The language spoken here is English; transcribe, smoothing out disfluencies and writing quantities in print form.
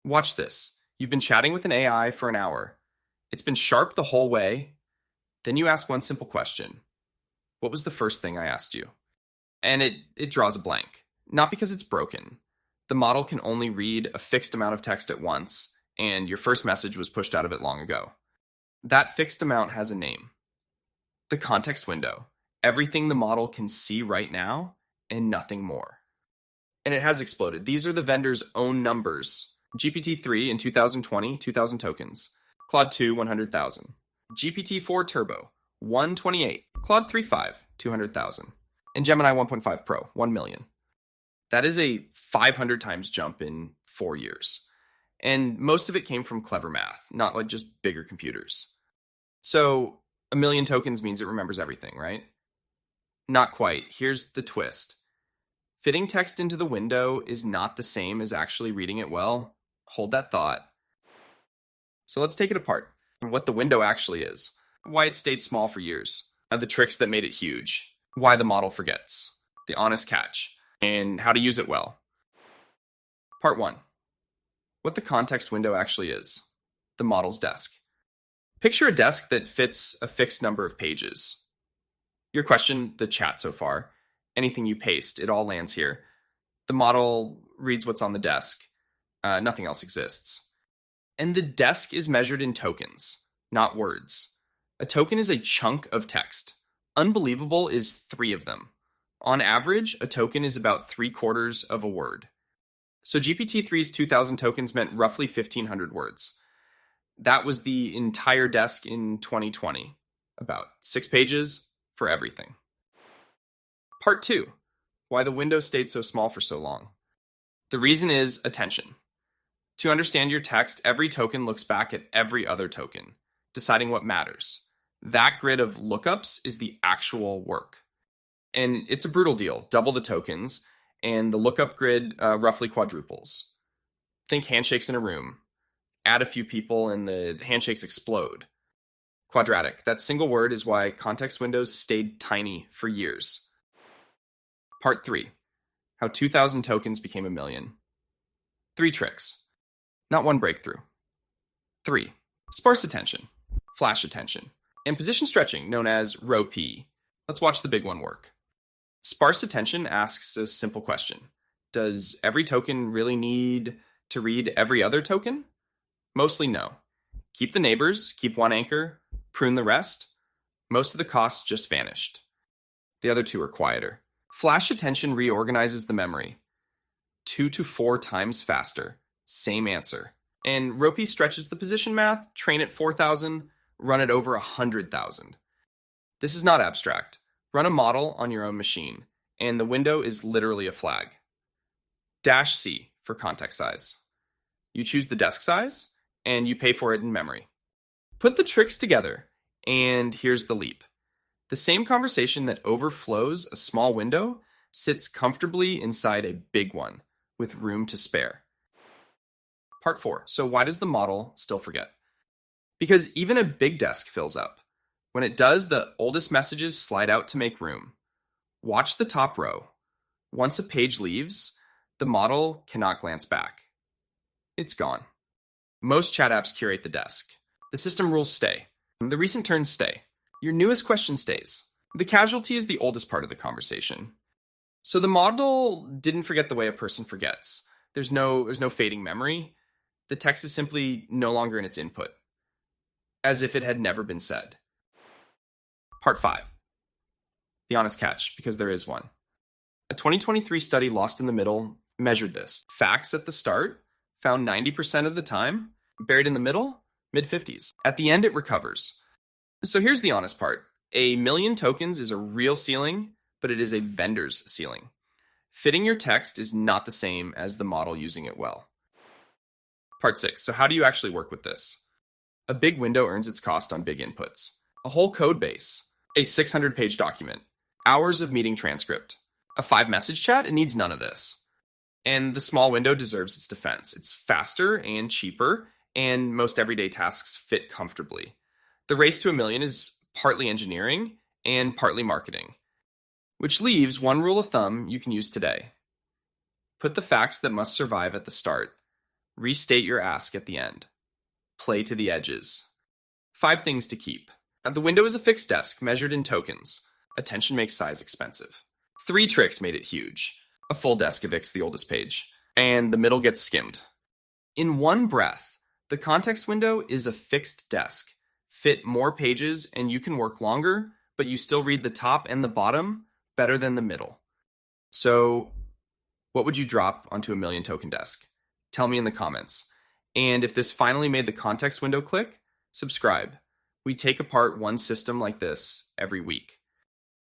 Watch this. You've been chatting with an AI for an hour. It's been sharp the whole way. Then you ask one simple question. What was the first thing I asked you? And it draws a blank. Not because it's broken. The model can only read a fixed amount of text at once, and your first message was pushed out of it long ago. That fixed amount has a name. The context window. Everything the model can see right now, and nothing more. And it has exploded. These are the vendor's own numbers. GPT-3 in 2020, 2,000 tokens. Claude 2, 100,000. GPT-4 Turbo, 128. Claude 3.5, 200,000. And Gemini 1.5 Pro, 1 million. That is a 500 times jump in 4 years. And most of it came from clever math, not like just bigger computers. So 1 million tokens means it remembers everything, right? Not quite. Here's the twist. Fitting text into the window is not the same as actually reading it well. Hold that thought. So let's take it apart. What the window actually is. Why it stayed small for years. The tricks that made it huge. Why the model forgets. The honest catch. And how to use it well. Part 1. What the context window actually is. The model's desk. Picture a desk that fits a fixed number of pages. Your question, the chat so far. Anything you paste, it all lands here. The model reads what's on the desk. Nothing else exists. And the desk is measured in tokens, not words. A token is a chunk of text. Unbelievable is 3 of them. On average, a token is about 3/4 of a word. So GPT-3's 2,000 tokens meant roughly 1,500 words. That was the entire desk in 2020. About 6 pages for everything. Part 2. Why the window stayed so small for so long. The reason is attention. To understand your text, every token looks back at every other token, deciding what matters. That grid of lookups is the actual work. And it's a brutal deal. Double the tokens, and the lookup grid roughly quadruples. Think handshakes in a room. Add a few people, and the handshakes explode. Quadratic. That single word is why context windows stayed tiny for years. Part 3. How 2,000 tokens became 1 million. 3 tricks. Not one breakthrough. 3. Sparse attention, flash attention, and position stretching, known as row P. Let's watch the big one work. Sparse attention asks a simple question. Does every token really need to read every other token? Mostly no. Keep the neighbors, keep one anchor, prune the rest. Most of the costs just vanished. The other 2 are quieter. Flash attention reorganizes the memory. 2 to 4 times faster. Same answer. And row P stretches the position math, train at 4,000, run it over 100,000. This is not abstract. Run a model on your own machine, and the window is literally a flag. -C for context size. You choose the desk size, and you pay for it in memory. Put the tricks together, and here's the leap. The same conversation that overflows a small window sits comfortably inside a big one, with room to spare. Part 4. So why does the model still forget? Because even a big desk fills up. When it does, the oldest messages slide out to make room. Watch the top row. Once a page leaves, the model cannot glance back. It's gone. Most chat apps curate the desk. The system rules stay. The recent turns stay. Your newest question stays. The casualty is the oldest part of the conversation. So the model didn't forget the way a person forgets. There's no fading memory. The text is simply no longer in its input, as if it had never been said. Part 5. The honest catch, because there is one. A 2023 study, Lost in the Middle, measured this. Facts at the start, found 90% of the time. Buried in the middle, mid-50s. At the end, it recovers. So here's the honest part. 1 million tokens is a real ceiling, but it is a vendor's ceiling. Fitting your text is not the same as the model using it well. Part 6. So how do you actually work with this? A big window earns its cost on big inputs. A whole code base. A 600-page document. Hours of meeting transcript. A 5-message chat? It needs none of this. And the small window deserves its defense. It's faster and cheaper, and most everyday tasks fit comfortably. The race to 1 million is partly engineering and partly marketing, which leaves one rule of thumb you can use today. Put the facts that must survive at the start. Restate your ask at the end. Play to the edges. 5 things to keep. The window is a fixed desk measured in tokens. Attention makes size expensive. 3 tricks made it huge. A full desk evicts the oldest page, and the middle gets skimmed. In one breath, the context window is a fixed desk. Fit more pages and you can work longer, but you still read the top and the bottom better than the middle. So, what would you drop onto a million token desk? Tell me in the comments. And if this finally made the context window click, subscribe. We take apart one system like this every week.